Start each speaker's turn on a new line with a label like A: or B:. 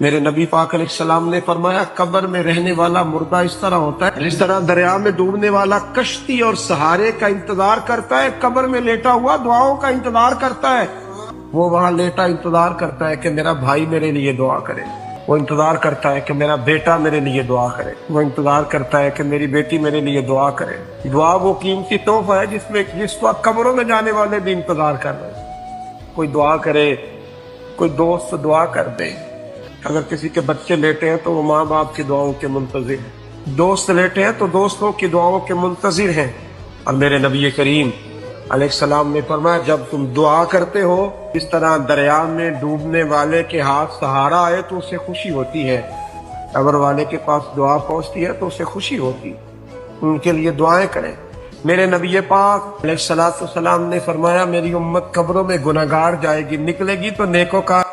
A: میرے نبی پاک علیہ السلام نے فرمایا قبر میں رہنے والا مردہ اس طرح ہوتا ہے جس طرح دریا میں ڈوبنے والا کشتی اور سہارے کا انتظار کرتا ہے، قبر میں لیٹا ہوا دعاؤں کا انتظار کرتا ہے۔ وہ وہاں لیٹا انتظار کرتا ہے کہ میرا بھائی میرے لیے دعا کرے، وہ انتظار کرتا ہے کہ میرا بیٹا میرے لیے دعا کرے، وہ انتظار کرتا ہے کہ میری بیٹی میرے لیے دعا کرے۔ دعا وہ قیمتی تحفہ ہے جس وقت قبروں میں جانے والے بھی انتظار کر رہے ہیں۔ کوئی دعا کرے، کوئی دوست دعا کر دے۔ اگر کسی کے بچے لیٹے ہیں تو وہ ماں باپ کی دعاؤں کے منتظر ہیں، دوست لیٹے ہیں تو دوستوں کی دعاؤں کے منتظر ہیں۔ اور میرے نبی کریم علیہ السلام نے فرمایا جب تم دعا کرتے ہو اس طرح دریا میں ڈوبنے والے کے ہاتھ سہارا آئے تو اسے خوشی ہوتی ہے، قبر والے کے پاس دعا پہنچتی ہے تو اسے خوشی ہوتی، ان کے لیے دعائیں کریں۔ میرے نبی پاک علیہ السلام نے فرمایا میری امت قبروں میں گناہگار جائے گی، نکلے گی تو نیکوکار